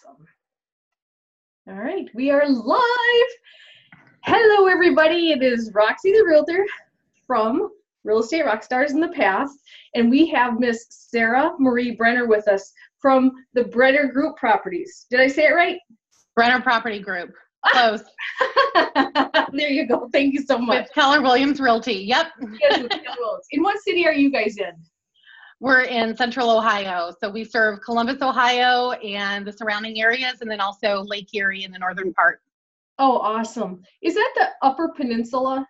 Awesome. All right, we are live. Hello, everybody. It is Roxie, the realtor from Real Estate Rockstars in the Past, and we have Miss Sara Marie Brenner with us from the Brenner Group Properties. Did I say it right? Brenner Property Group. Close. There you go. Thank you so much. With Keller Williams Realty. Yep. Yes, with Keller Williams. In what city are you guys in? We're in Central Ohio. So we serve Columbus, Ohio and the surrounding areas, and then also Lake Erie in the northern part. Oh, awesome. Is that the Upper Peninsula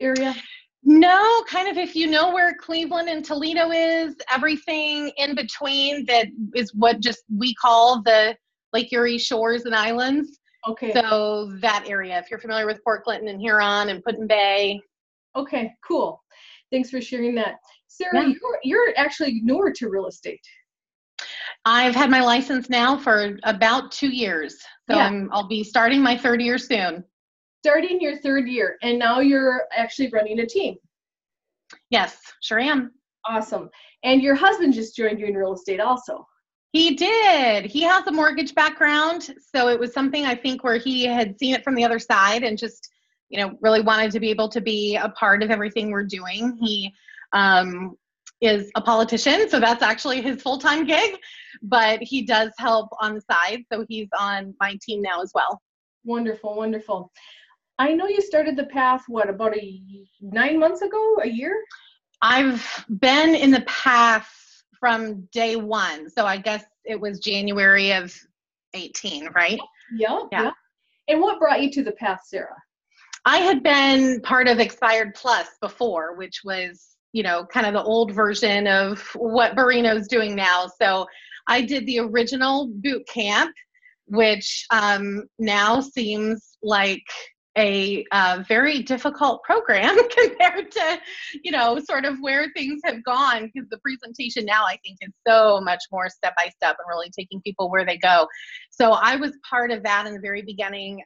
area? No, kind of if you know where Cleveland and Toledo is, everything in between that is what just we call the Lake Erie shores and islands. Okay. So that area, if you're familiar with Port Clinton and Huron and Put in Bay. Okay, cool. Thanks for sharing that. Sara, you're actually newer to real estate. I've had my license now for about 2 years. So I'll be starting my third year soon. Starting your third year, and now you're actually running a team. Yes, sure am. Awesome. And your husband just joined you in real estate also. He did. He has a mortgage background. So it was something I think where he had seen it from the other side and just, really wanted to be able to be a part of everything we're doing. He is a politician, so that's actually his full-time gig, but he does help on the side. So he's on my team now as well. Wonderful, wonderful. I know you started the path, about 9 months ago, a year? I've been in the path from day one. So I guess it was January of 18, right? Yeah. And what brought you to the path, Sara? I had been part of Expired Plus before, which was, kind of the old version of what Borino's doing now. So I did the original boot camp, which now seems like a very difficult program compared to, sort of where things have gone, because the presentation now I think is so much more step-by-step and really taking people where they go. So I was part of that in the very beginning.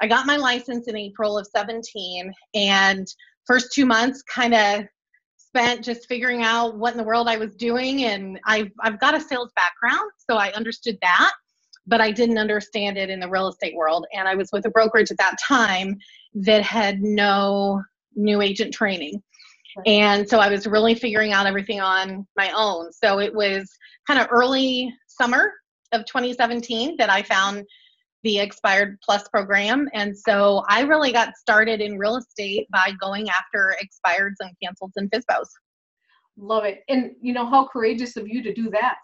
I got my license in April of 17, and first 2 months kind of spent just figuring out what in the world I was doing. And I've got a sales background, so I understood that, but I didn't understand it in the real estate world. And I was with a brokerage at that time that had no new agent training. Right. And so I was really figuring out everything on my own. So it was kind of early summer of 2017 that I found the Expired Plus program. And so I really got started in real estate by going after expireds and cancels and FSBOs. Love it. And how courageous of you to do that.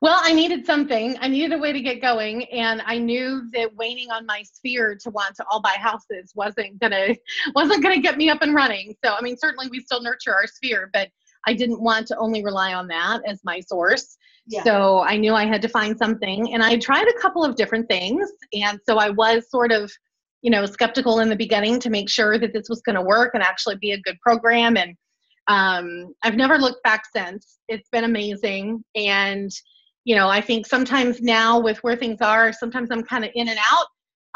Well, I needed something. I needed a way to get going. And I knew that waiting on my sphere to want to all buy houses wasn't gonna get me up and running. So, certainly we still nurture our sphere, but I didn't want to only rely on that as my source. Yeah. So I knew I had to find something, and I tried a couple of different things. And so I was sort of, skeptical in the beginning to make sure that this was going to work and actually be a good program. And I've never looked back since. It's been amazing. And, I think sometimes now with where things are, sometimes I'm kind of in and out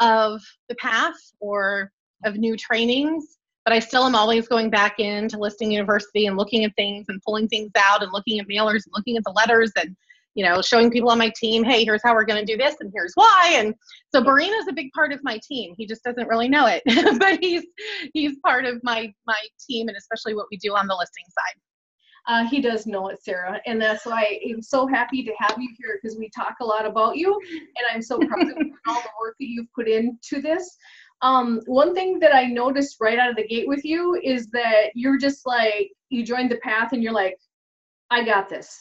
of the path or of new trainings, but I still am always going back into Listing University and looking at things and pulling things out and looking at mailers and looking at the letters and, showing people on my team, hey, here's how we're going to do this and here's why. And so Borino's a big part of my team. He just doesn't really know it, but he's part of my team, and especially what we do on the listing side. He does know it, Sara, and that's why I'm so happy to have you here, because we talk a lot about you, and I'm so proud of all the work that you've put into this. One thing that I noticed right out of the gate with you is that you're just like, you joined the path and you're like, I got this.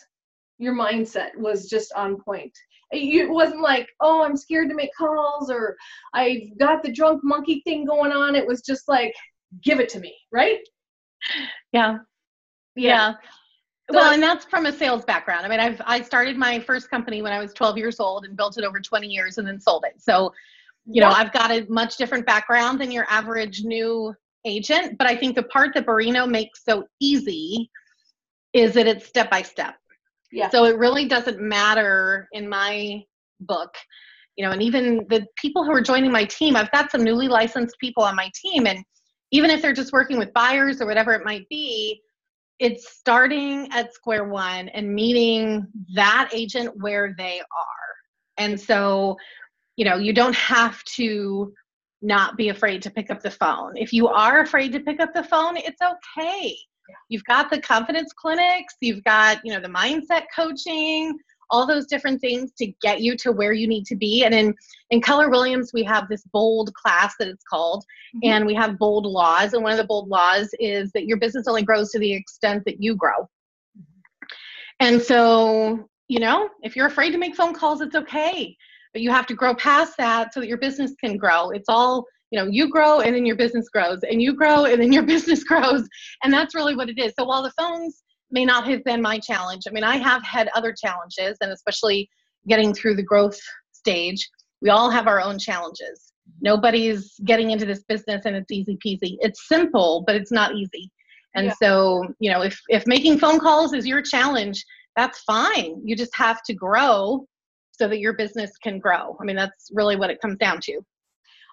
Your mindset was just on point. It wasn't like, oh, I'm scared to make calls, or I've got the drunk monkey thing going on. It was just like, give it to me, right? Yeah. Well, and that's from a sales background. I started my first company when I was 12 years old and built it over 20 years and then sold it. So, I've got a much different background than your average new agent, but I think the part that Borino makes so easy is that it's step-by-step. Yeah. So it really doesn't matter in my book, and even the people who are joining my team, I've got some newly licensed people on my team. And even if they're just working with buyers or whatever it might be, it's starting at square one and meeting that agent where they are. And so, you know, you don't have to not be afraid to pick up the phone. If you are afraid to pick up the phone, it's okay. You've got the confidence clinics, you've got, you know, the mindset coaching, all those different things to get you to where you need to be. And in Keller Williams, we have this bold class that it's called, and we have bold laws. And one of the bold laws is that your business only grows to the extent that you grow. And so, you know, if you're afraid to make phone calls, it's okay. But you have to grow past that so that your business can grow. It's all, you know, you grow and then your business grows, and you grow and then your business grows. And that's really what it is. So while the phones may not have been my challenge, I mean, I have had other challenges, and especially getting through the growth stage, we all have our own challenges. Nobody's getting into this business and it's easy peasy. It's simple, but it's not easy. And so, you know, if making phone calls is your challenge, that's fine. You just have to grow so that your business can grow. I mean, that's really what it comes down to.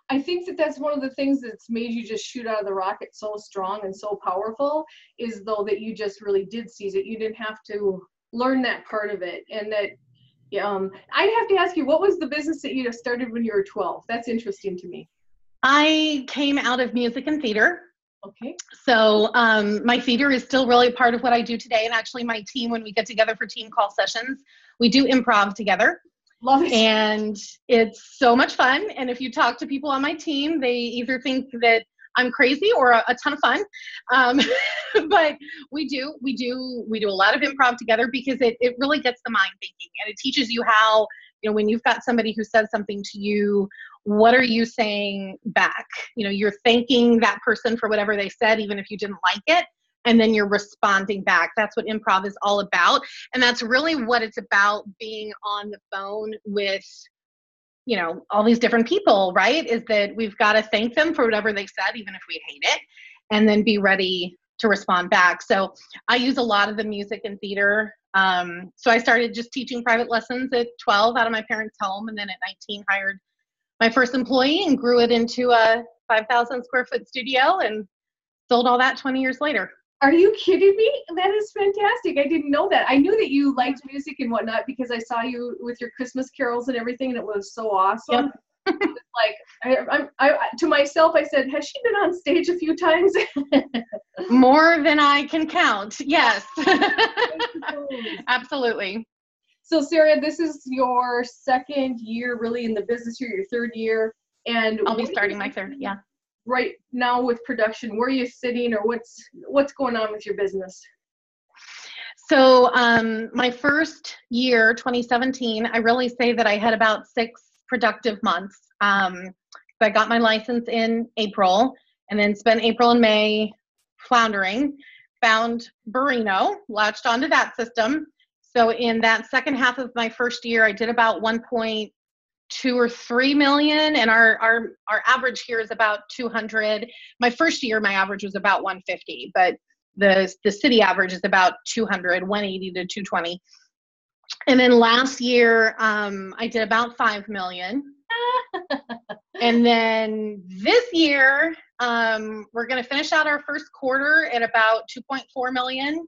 I think that that's one of the things that's made you just shoot out of the rocket so strong and so powerful, is though that you just really did seize it. You didn't have to learn that part of it. And that, I'd have to ask you, what was the business that you started when you were 12? That's interesting to me. I came out of music and theater. Okay. So my theater is still really part of what I do today. And actually my team, when we get together for team call sessions, we do improv together. Love it. And it's so much fun. And if you talk to people on my team, they either think that I'm crazy or a ton of fun. But we do a lot of improv together because it really gets the mind thinking, and it teaches you how, you know, when you've got somebody who says something to you, what are you saying back? You know, you're thanking that person for whatever they said, even if you didn't like it. And then you're responding back. That's what improv is all about. And that's really what it's about, being on the phone with, you know, all these different people, right? Is that we've got to thank them for whatever they said, even if we hate it, and then be ready to respond back. So I use a lot of the music and theater. So I started just teaching private lessons at 12 out of my parents' home. And then at 19, hired my first employee and grew it into a 5,000 square foot studio and sold all that 20 years later. Are you kidding me? That is fantastic. I didn't know that. I knew that you liked music and whatnot because I saw you with your Christmas carols and everything, and it was so awesome. Yep. Like, I to myself, I said, has she been on stage a few times? More than I can count. Yes. Absolutely. So Sara, this is your second year really in the business here, your third year. And I'll be starting my third, yeah. Right now with production, where are you sitting, or what's going on with your business? So my first year, 2017, I really say that I had about 6 productive months. I got my license in April and then spent April and May floundering, found Borino, latched onto that system. So in that second half of my first year, I did about 1.2 or 3 million, and our average here is about 200. My first year, my average was about 150, but the city average is about 200, 180 to 220. And then last year, I did about 5 million. And then this year, we're going to finish out our first quarter at about 2.4 million.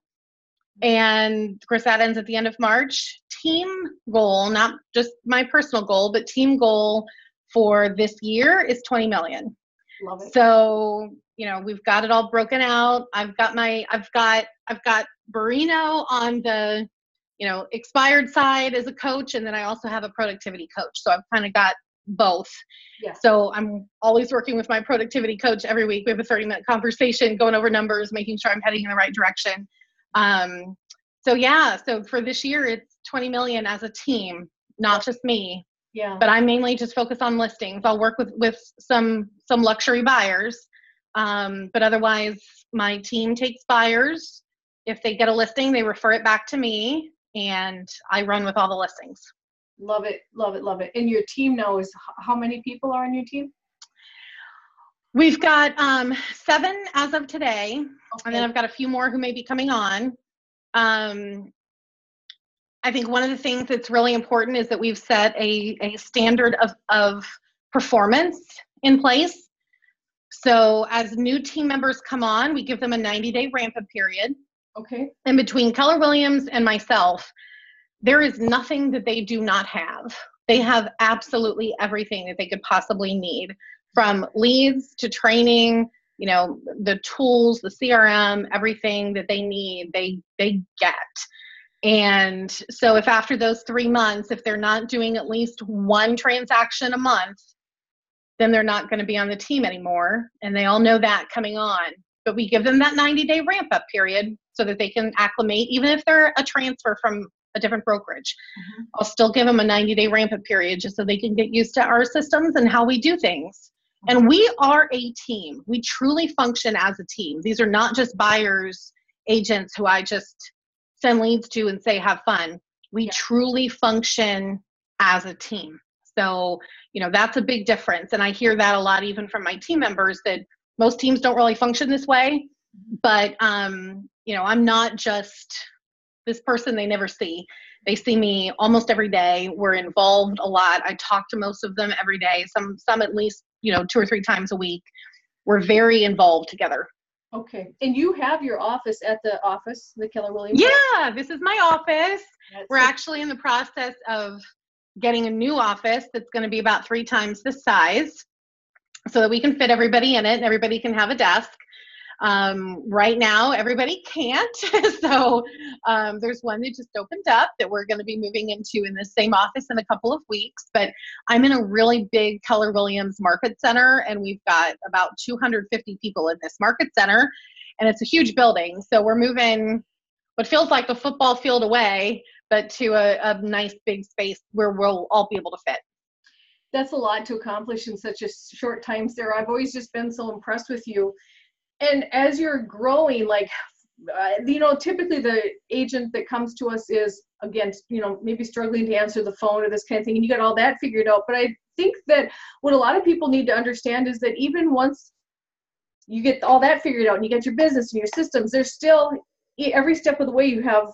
And of course, that ends at the end of March. Team goal, not just my personal goal, but team goal for this year is 20 million. Love it. So, you know, we've got it all broken out. I've got Borino on the, you know, expired side as a coach. And then I also have a productivity coach. So I've kind of got both. Yeah. So I'm always working with my productivity coach every week. We have a 30-minute conversation, going over numbers, making sure I'm heading in the right direction. So yeah, so for this year, it's 20 million as a team, not just me. Yeah. But I mainly just focus on listings. I'll work with some luxury buyers. But otherwise my team takes buyers. If they get a listing, they refer it back to me, and I run with all the listings. Love it. Love it. Love it. And your team now is, how many people are on your team? We've got 7 as of today. Okay. And then I've got a few more who may be coming on. I think one of the things that's really important is that we've set a standard of performance in place. So as new team members come on, we give them a 90-day ramp-up period. Okay. And between Keller Williams and myself, there is nothing that they do not have. They have absolutely everything that they could possibly need, from leads to training, you know, the tools, the CRM, everything that they need, they get. And so if after those 3 months, if they're not doing at least one transaction a month, then they're not going to be on the team anymore. And they all know that coming on. But we give them that 90-day ramp up period so that they can acclimate, even if they're a transfer from a different brokerage. Mm-hmm. I'll still give them a 90-day ramp up period just so they can get used to our systems and how we do things. And we are a team. We truly function as a team. These are not just buyers, agents who I just send leads to and say, have fun. We truly function as a team. So, you know, that's a big difference. And I hear that a lot, even from my team members, that most teams don't really function this way. But, you know, I'm not just this person they never see. They see me almost every day. We're involved a lot. I talk to most of them every day, some at least, you know, 2 or 3 times a week. We're very involved together. Okay. And you have your office at the office, the Keller Williams? Yeah, this is my office. We're actually in the process of getting a new office that's going to be about 3 times the size so that we can fit everybody in it and everybody can have a desk. Right now, everybody can't. So there's one that just opened up that we're going to be moving into in the same office in a couple of weeks. But I'm in a really big Keller Williams market center, and we've got about 250 people in this market center, and it's a huge building. So we're moving what feels like a football field away, but to a nice big space where we'll all be able to fit. That's a lot to accomplish in such a short time, Sarah. I've always just been so impressed with you. And as you're growing, like, you know, typically the agent that comes to us is, again, you know, maybe struggling to answer the phone or this kind of thing, and you got all that figured out. But I think that what a lot of people need to understand is that even once you get all that figured out and you get your business and your systems, there's still, every step of the way, you have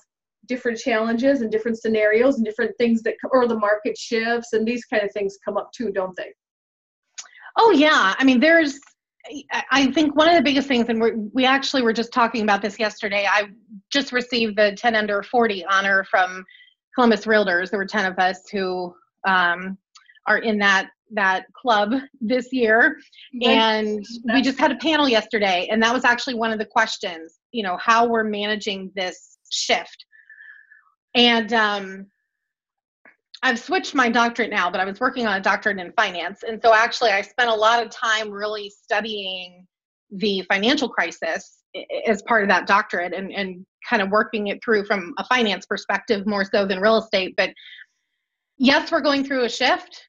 different challenges and different scenarios and different things that, or the market shifts and these kind of things come up too, don't they? Oh, yeah. I mean, I think one of the biggest things, and we actually were just talking about this yesterday, I just received the 10 under 40 honor from Columbus Realtors. There were 10 of us who are in that club this year. And we just had a panel yesterday, and that was actually one of the questions, you know, how we're managing this shift. And I've switched my doctorate now, but I was working on a doctorate in finance. And so actually I spent a lot of time really studying the financial crisis as part of that doctorate and kind of working it through from a finance perspective more so than real estate. But yes, we're going through a shift.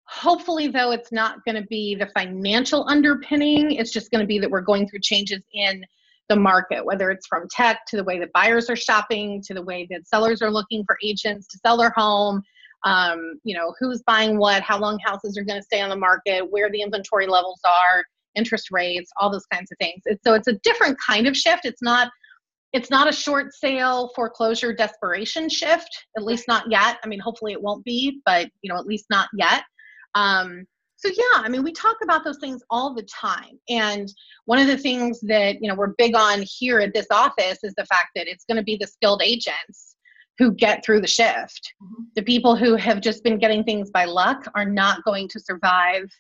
Hopefully, though, it's not going to be the financial underpinning. It's just going to be that we're going through changes in the market, whether it's from tech to the way that buyers are shopping, to the way that sellers are looking for agents to sell their home. You know, who's buying what, how long houses are going to stay on the market, where the inventory levels are, interest rates, all those kinds of things. So it's a different kind of shift. It's not a short sale foreclosure desperation shift, at least not yet. I mean, hopefully it won't be, but you know, at least not yet. So yeah, I mean, we talk about those things all the time. And one of the things that, you know, we're big on here at this office is the fact that it's going to be the skilled agents who get through the shift. Mm-hmm. The people who have just been getting things by luck are not going to survive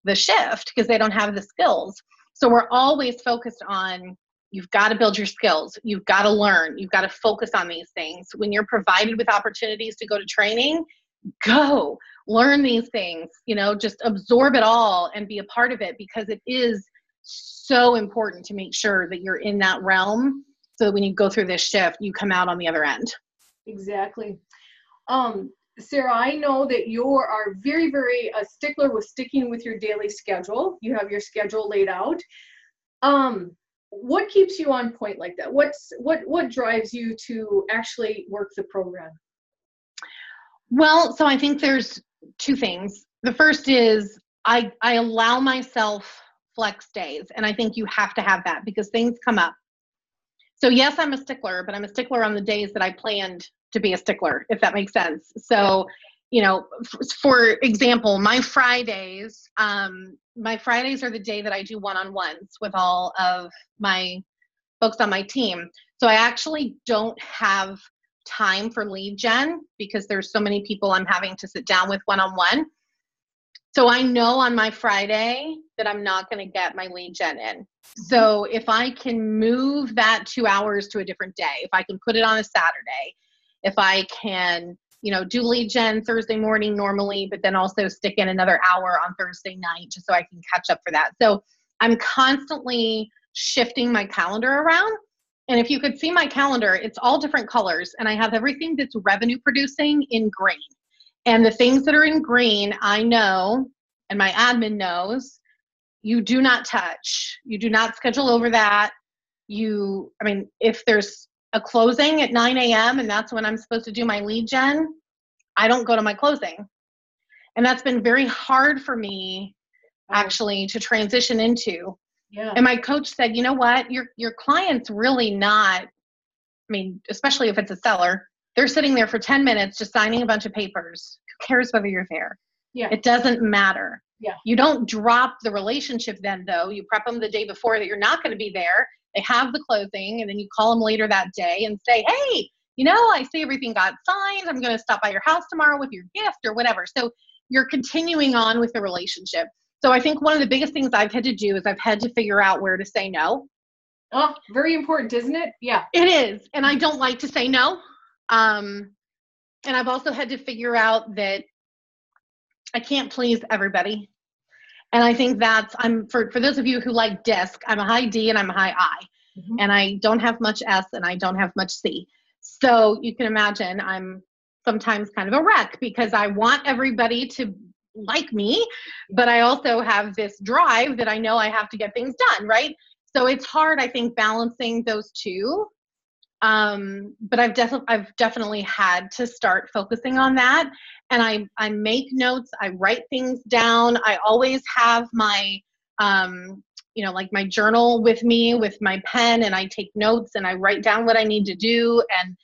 the shift because they don't have the skills. So we're always focused on, you've got to build your skills. You've got to learn. You've got to focus on these things. When you're provided with opportunities to go to training, go learn these things, you know, just absorb it all and be a part of it, because it is so important to make sure that you're in that realm so that when you go through this shift, you come out on the other end. Exactly. Sarah, I know that you are very, very a stickler with sticking with your daily schedule. You have your schedule laid out. What keeps you on point like that? What drives you to actually work the program? Well, so I think there's 2 things. The first is I allow myself flex days, and I think you have to have that because things come up. So yes, I'm a stickler, but I'm a stickler on the days that I planned to be a stickler, if that makes sense. So, you know, for example, my Fridays are the day that I do one-on-ones with all of my folks on my team. So I actually don't have time for lead gen because there's so many people I'm having to sit down with one-on-one. So I know on my Friday that I'm not going to get my lead gen in. So if I can move that 2 hours to a different day, if I can put it on a Saturday, if I can, you know, do lead gen Thursday morning normally, but then also stick in another hour on Thursday night just so I can catch up for that. So I'm constantly shifting my calendar around. And if you could see my calendar, it's all different colors. And I have everything that's revenue producing in green. And the things that are in green, I know, and my admin knows, you do not touch. You do not schedule over that. I mean, if there's a closing at 9 a.m. and that's when I'm supposed to do my lead gen, I don't go to my closing. And that's been very hard for me actually to transition into. Yeah. And my coach said, you know what, your client's really not, I mean, especially if it's a seller, they're sitting there for 10 minutes just signing a bunch of papers. Who cares whether you're there? Yeah. It doesn't matter. Yeah. You don't drop the relationship then, though. You prep them the day before that you're not going to be there. They have the closing, and then you call them later that day and say, hey, you know, I see everything got signed. I'm going to stop by your house tomorrow with your gift or whatever. So you're continuing on with the relationship. So I think one of the biggest things I've had to do is I've had to figure out where to say no. Oh, very important, isn't it? Yeah. It is. And I don't like to say no. And I've also had to figure out that I can't please everybody. And I think that's, for those of you who like DISC, I'm a high D and I'm a high I. Mm-hmm. And I don't have much S and I don't have much C. So you can imagine I'm sometimes kind of a wreck because I want everybody to like me, but I also have this drive that I know I have to get things done, right? So it's hard, I think, balancing those two. But I've definitely had to start focusing on that. And I make notes, I write things down. I always have my, you know, like my journal with me with my pen, and I take notes and I write down what I need to do. And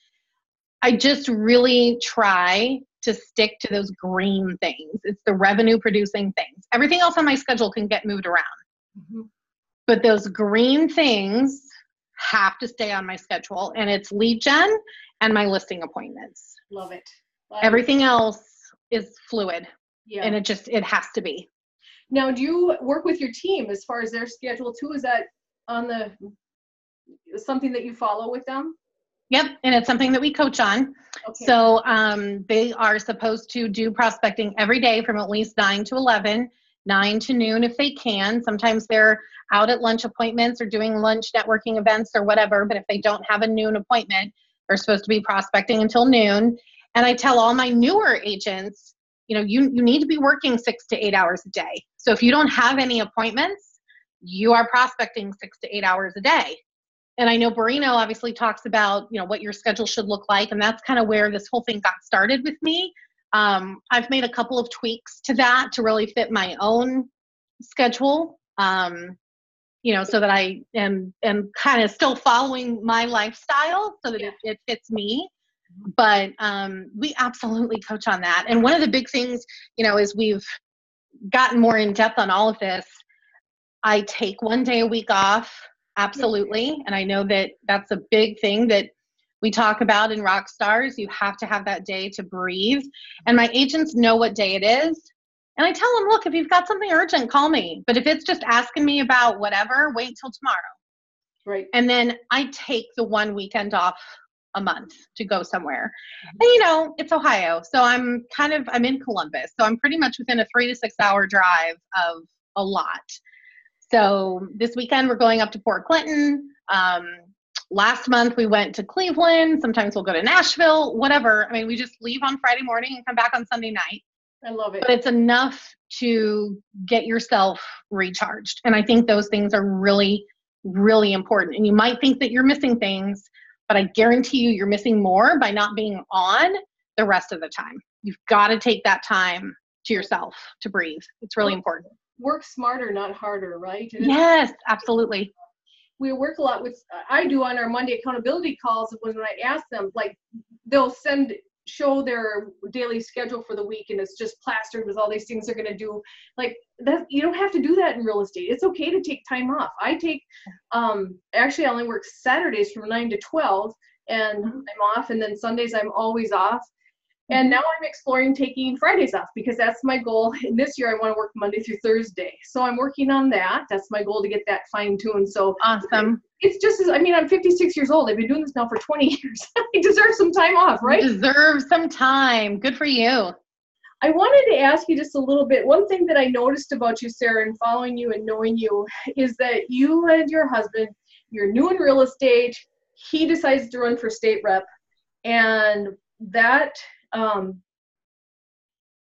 I just really try to stick to those green things. It's the revenue producing things. Everything else on my schedule can get moved around. Mm-hmm. But those green things have to stay on my schedule, and it's lead gen and my listing appointments. Love it. Everything else is fluid. Yeah. And it has to be. Now, do you work with your team as far as their schedule too? Is that something that you follow with them? Yep, and it's something that we coach on. Okay. So they are supposed to do prospecting every day from at least 9 to 11, 9 to noon if they can. Sometimes they're out at lunch appointments or doing lunch networking events or whatever, but if they don't have a noon appointment, they're supposed to be prospecting until noon. And I tell all my newer agents, you know, you need to be working 6 to 8 hours a day. So if you don't have any appointments, you are prospecting 6 to 8 hours a day. And I know Borino obviously talks about, you know, what your schedule should look like. And that's kind of where this whole thing got started with me. I've made a couple of tweaks to that to really fit my own schedule, you know, so that I am kind of still following my lifestyle so that it fits me. But we absolutely coach on that. And one of the big things, you know, is we've gotten more in depth on all of this. I take 1 day a week off. Absolutely. And I know that that's a big thing that we talk about in Rockstars. You have to have that day to breathe. And my agents know what day it is. And I tell them, look, if you've got something urgent, call me. But if it's just asking me about whatever, wait till tomorrow. Right. And then I take the 1 weekend off a month to go somewhere. And, you know, it's Ohio. So I'm in Columbus. So I'm pretty much within a 3 to 6 hour drive of a lot. So this weekend we're going up to Port Clinton. Last month we went to Cleveland. Sometimes we'll go to Nashville, whatever. I mean, we just leave on Friday morning and come back on Sunday night. I love it. But it's enough to get yourself recharged. And I think those things are really, really important. And you might think that you're missing things, but I guarantee you're missing more by not being on the rest of the time. You've got to take that time to yourself to breathe. It's really important. Work smarter, not harder, right? Yes, absolutely. We work a lot with, I do on our Monday accountability calls when I ask them, like, they'll send show their daily schedule for the week and it's just plastered with all these things they're going to do. Like that, you don't have to do that in real estate. It's okay to take time off. I take, actually I only work Saturdays from 9 to 12 and I'm off, and then Sundays I'm always off. And now I'm exploring taking Fridays off because that's my goal. And this year I want to work Monday through Thursday. So I'm working on that. That's my goal, to get that fine tuned. So awesome. It's just, I mean, I'm 56 years old. I've been doing this now for 20 years. I deserve some time off, right? You deserve some time. Good for you. I wanted to ask you just a little bit. One thing that I noticed about you, Sara, and following you and knowing you, is that you and your husband, you're new in real estate. He decides to run for state rep. And that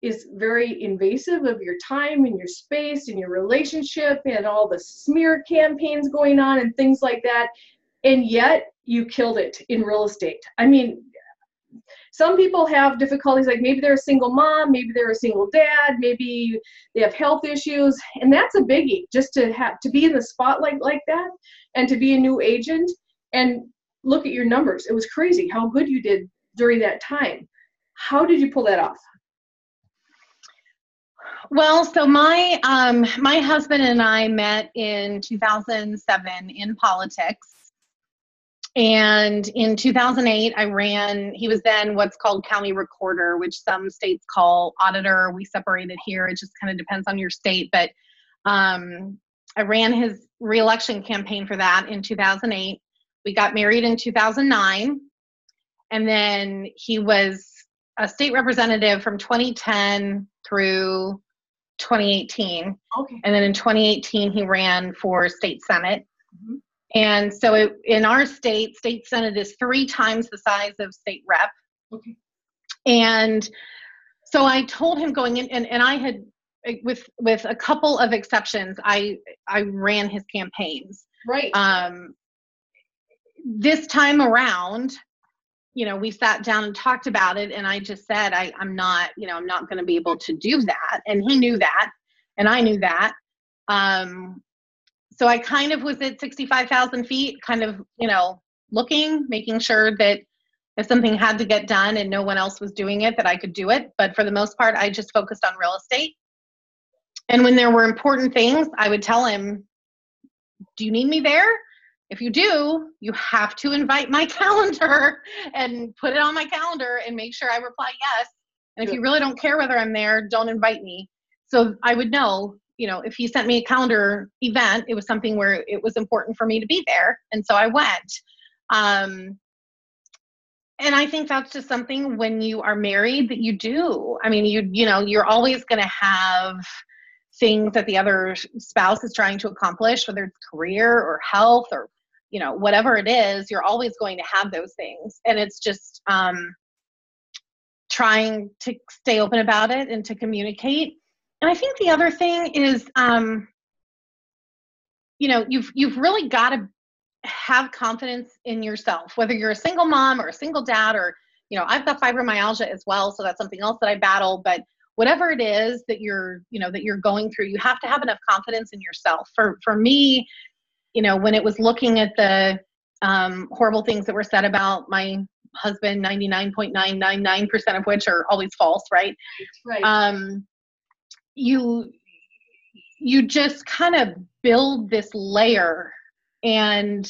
is very invasive of your time and your space and your relationship and all the smear campaigns going on and things like that. And yet you killed it in real estate. I mean, some people have difficulties, like maybe they're a single mom, maybe they're a single dad, maybe they have health issues, and that's a biggie, just to have to be in the spotlight like that and to be a new agent and look at your numbers. It was crazy how good you did during that time. How did you pull that off? Well, so my my husband and I met in 2007 in politics. And in 2008, I ran, he was then what's called county recorder, which some states call auditor. We separated here. It just kind of depends on your state. But I ran his reelection campaign for that in 2008. We got married in 2009. And then he was a state representative from 2010 through 2018. Okay. And then in 2018, he ran for state senate. Mm-hmm. And so in our state senate is 3 times the size of state rep. Okay. And so I told him going in, and I had, with a couple of exceptions, I ran his campaigns. Right. This time around, you know, we sat down and talked about it, and I just said, I'm not going to be able to do that. And he knew that, and I knew that. So I kind of was at 65,000 feet, kind of, you know, looking, making sure that if something had to get done and no one else was doing it, that I could do it. But for the most part, I just focused on real estate. And when there were important things, I would tell him, do you need me there? If you do, you have to invite my calendar and put it on my calendar and make sure I reply yes. And if you really don't care whether I'm there, don't invite me. So I would know, you know, if he sent me a calendar event, it was something where it was important for me to be there. And so I went. And I think that's just something when you are married that you do. I mean, you know, you're always going to have things that the other spouse is trying to accomplish, whether it's career or health or, you know, whatever it is, you're always going to have those things. And it's just trying to stay open about it and to communicate. And I think the other thing is, you know, you've really got to have confidence in yourself, whether you're a single mom or a single dad, or, you know, I've got fibromyalgia as well. So that's something else that I battle. But whatever it is that you're going through, you have to have enough confidence in yourself. For me, you know, when it was looking at the horrible things that were said about my husband, 99.999% of which are always false, right? Right. You just kind of build this layer. And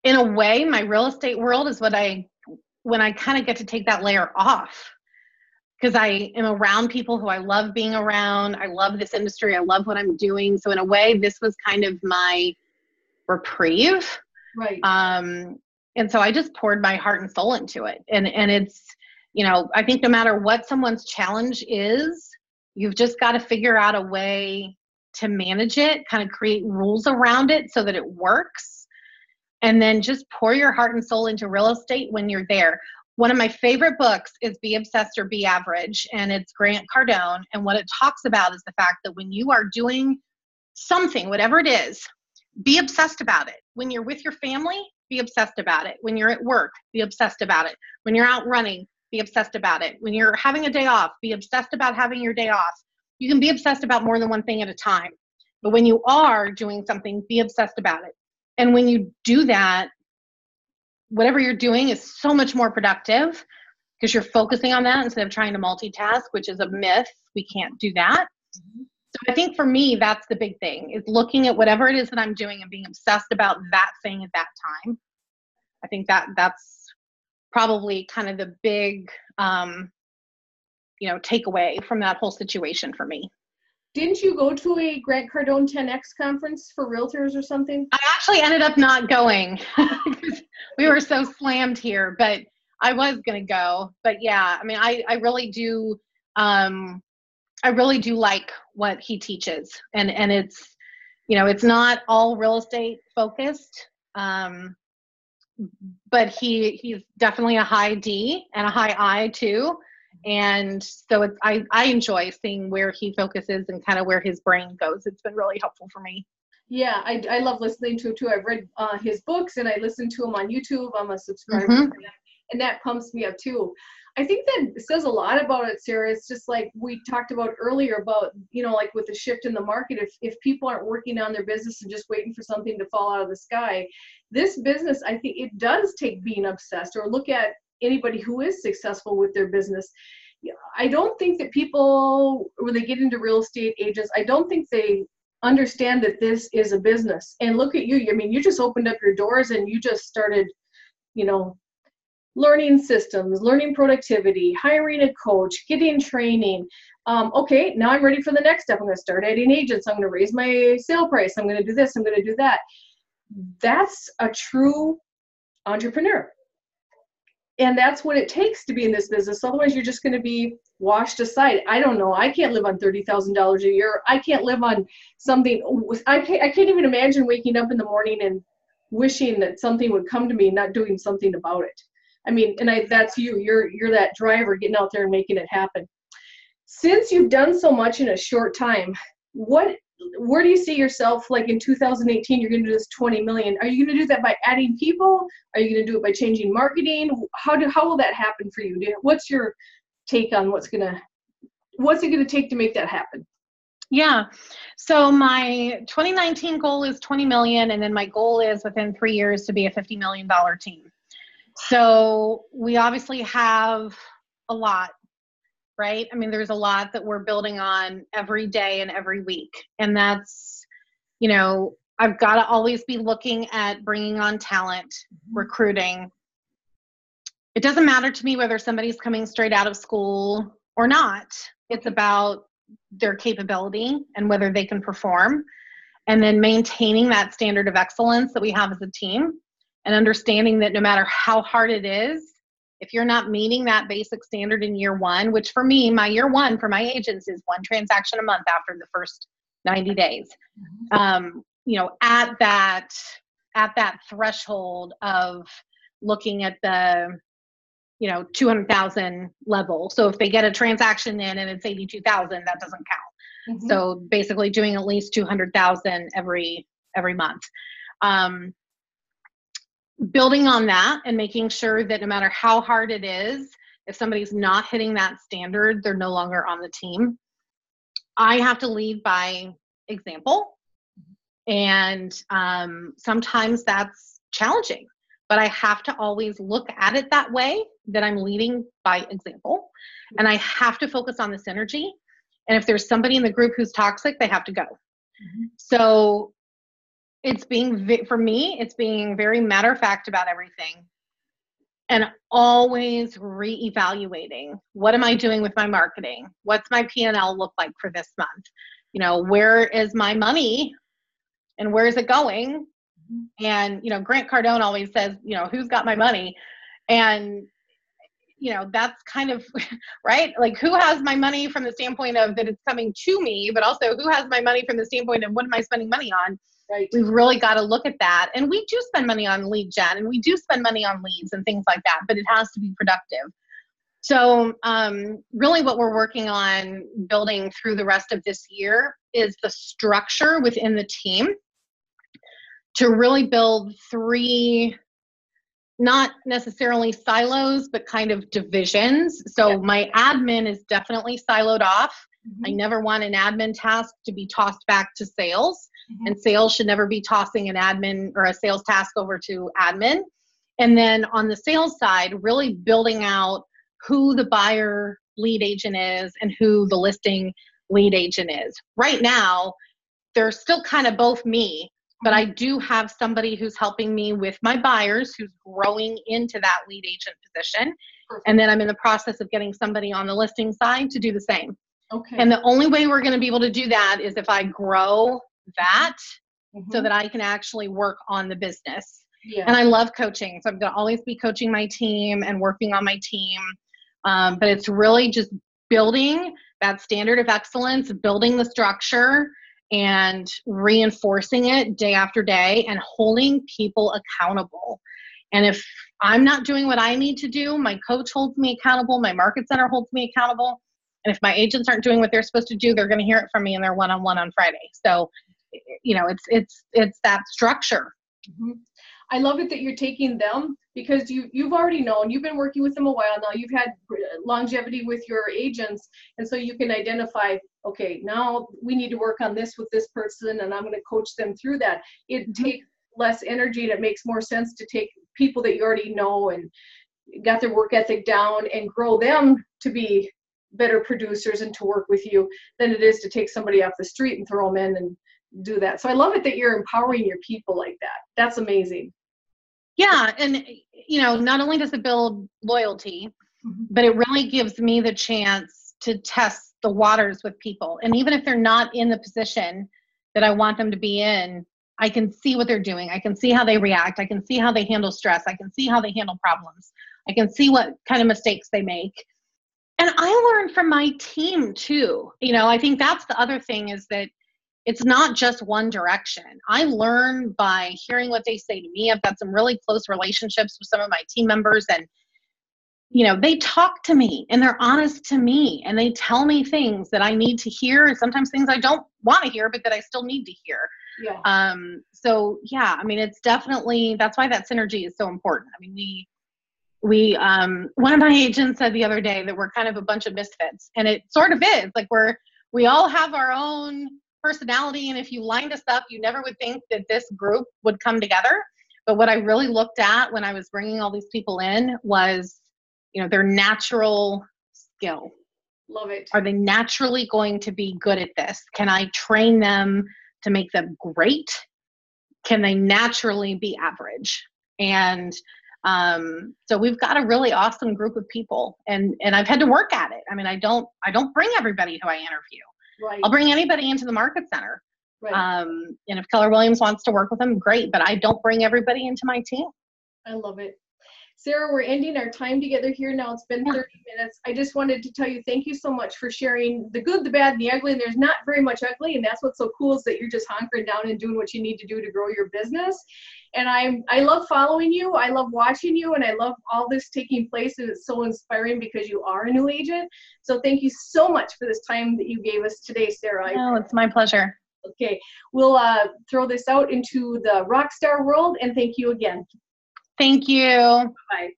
in a way, my real estate world is when I kind of get to take that layer off, because I am around people who I love being around. I love this industry. I love what I'm doing. So in a way, this was kind of my reprieve. Right. And so I just poured my heart and soul into it. And it's, you know, I think no matter what someone's challenge is, you've just got to figure out a way to manage it, kind of create rules around it so that it works. And then just pour your heart and soul into real estate when you're there. One of my favorite books is Be Obsessed or Be Average, and it's Grant Cardone. And what it talks about is the fact that when you are doing something, whatever it is, be obsessed about it. When you're with your family, be obsessed about it. When you're at work, be obsessed about it. When you're out running, be obsessed about it. When you're having a day off, be obsessed about having your day off. You can be obsessed about more than one thing at a time. But when you are doing something, be obsessed about it. And when you do that, whatever you're doing is so much more productive. because you're focusing on that instead of trying to multitask, which is a myth. We can't do that. So I think for me, that's the big thing, is looking at whatever it is that I'm doing and being obsessed about that thing at that time. I think that's probably kind of the big, takeaway from that whole situation for me. Didn't you go to a Grant Cardone 10X conference for realtors or something? I actually ended up not going because we were so slammed here, but I was going to go. But yeah, I mean, I really do, like what he teaches, and it's, it's not all real estate focused. But he's definitely a high D and a high I too. And so I enjoy seeing where he focuses and kind of where his brain goes. It's been really helpful for me. Yeah, I love listening to it too. I've read his books and I listen to him on YouTube. I'm a subscriber, and that pumps me up too. I think that says a lot about it, Sarah. It's just like we talked about earlier about, like with the shift in the market, if people aren't working on their business and just waiting for something to fall out of the sky, this business, I think it does take being obsessed. Or look at anybody who is successful with their business. I don't think that people, when they get into real estate agents, I don't think they understand that this is a business. And look at you. I mean, you just opened up your doors and you just started, learning systems, learning productivity, hiring a coach, getting training. Okay, now I'm ready for the next step. I'm going to start adding agents. I'm going to raise my sale price. I'm going to do this. I'm going to do that. That's a true entrepreneur. And that's what it takes to be in this business. Otherwise, you're just going to be washed aside. I don't know. I can't live on $30,000 a year. I can't live on something. I can't even imagine waking up in the morning and wishing that something would come to me and not doing something about it. I mean, that's you. You're that driver getting out there and making it happen. Since you've done so much in a short time, where do you see yourself, like in 2018, you're going to do this 20 million. Are you going to do that by adding people? Are you going to do it by changing marketing? How will that happen for you? What's your take on what's it going to take to make that happen? Yeah. So my 2019 goal is 20 million. And then my goal is within 3 years to be a $50 million team. So we obviously have a lot, right? I mean, there's a lot that we're building on every day and every week. And that's, I've got to always be looking at bringing on talent, recruiting. It doesn't matter to me whether somebody's coming straight out of school or not. It's about their capability and whether they can perform, and then maintaining that standard of excellence that we have as a team, and understanding that no matter how hard it is, if you're not meeting that basic standard in year one, which for me, my year one for my agents is 1 transaction a month after the first 90 days. At that threshold of looking at the, 200,000 level. So if they get a transaction in and it's 82,000, that doesn't count. So basically doing at least 200,000 every month. Building on that and making sure that no matter how hard it is, if somebody's not hitting that standard, they're no longer on the team. I have to lead by example. And sometimes that's challenging, but I have to always look at it that way, that I'm leading by example. And I have to focus on the synergy. And if there's somebody in the group who's toxic, they have to go. So for me, it's being very matter of fact about everything, and always reevaluating. What am I doing with my marketing? What's my P&L look like for this month? Where is my money and where is it going? And, Grant Cardone always says, who's got my money? And, that's kind of, right? Like, who has my money from the standpoint of that it's coming to me, but also who has my money from the standpoint of what am I spending money on? Right. We've really got to look at that. And we do spend money on lead gen, and we do spend money on leads and things like that, but it has to be productive. So really what we're working on building through the rest of this year is the structure within the team to really build 3, not necessarily silos, but kind of divisions. So my admin is definitely siloed off. I never want an admin task to be tossed back to sales, and sales should never be tossing an admin or a sales task over to admin. And then on the sales side, really building out who the buyer lead agent is and who the listing lead agent is. Right now, they're still kind of both me, but I do have somebody who's helping me with my buyers who's growing into that lead agent position. Perfect. And then I'm in the process of getting somebody on the listing side to do the same. Okay. And the only way we're going to be able to do that is if I grow that so that I can actually work on the business. Yeah. And I love coaching. So I'm going to always be coaching my team and working on my team. But it's really just building that standard of excellence, building the structure and reinforcing it day after day and holding people accountable. And if I'm not doing what I need to do, my coach holds me accountable, my market center holds me accountable. And if my agents aren't doing what they're supposed to do, they're going to hear it from me in their one-on-one on Friday. So, you know, it's that structure. I love it that you're taking them, because you've already known, you've been working with them a while now, you've had longevity with your agents, and so you can identify, okay, now we need to work on this with this person, and I'm going to coach them through that. It takes less energy, and it makes more sense to take people that you already know and got their work ethic down and grow them to be better producers and to work with you than it is to take somebody off the street and throw them in and do that. So I love it that you're empowering your people like that. That's amazing. Yeah. And, you know, not only does it build loyalty, but it really gives me the chance to test the waters with people. And even if they're not in the position that I want them to be in, I can see what they're doing. I can see how they react. I can see how they handle stress. I can see how they handle problems. I can see what kind of mistakes they make. And I learn from my team too. You know, I think that's the other thing, is that it's not just one direction. I learn by hearing what they say to me. I've got some really close relationships with some of my team members, and, you know, they talk to me and they're honest to me and they tell me things that I need to hear, and sometimes things I don't want to hear, but that I still need to hear. Yeah. So yeah, I mean, it's definitely, that's why that synergy is so important. I mean, we one of my agents said the other day that we're kind of a bunch of misfits, and it sort of is. Like, we all have our own personality, and if you lined us up, you never would think that this group would come together. But what I really looked at when I was bringing all these people in was, you know, their natural skill. Love it. Are they naturally going to be good at this? Can I train them to make them great? Can they naturally be average? And so we've got a really awesome group of people, and I've had to work at it. I mean, I don't bring everybody who I interview. Right. I'll bring anybody into the market center. Right. And if Keller Williams wants to work with them, great, but I don't bring everybody into my team. I love it. Sarah, we're ending our time together here now. It's been 30 minutes. I just wanted to tell you, thank you so much for sharing the good, the bad, and the ugly. And there's not very much ugly. And that's what's so cool, is that you're just hunkering down and doing what you need to do to grow your business. And I love following you. I love watching you. And I love all this taking place. And it's so inspiring because you are a new agent. So thank you so much for this time that you gave us today, Sarah. Oh, it's my pleasure. Okay. We'll throw this out into the rockstar world. And thank you again. Thank you. Bye.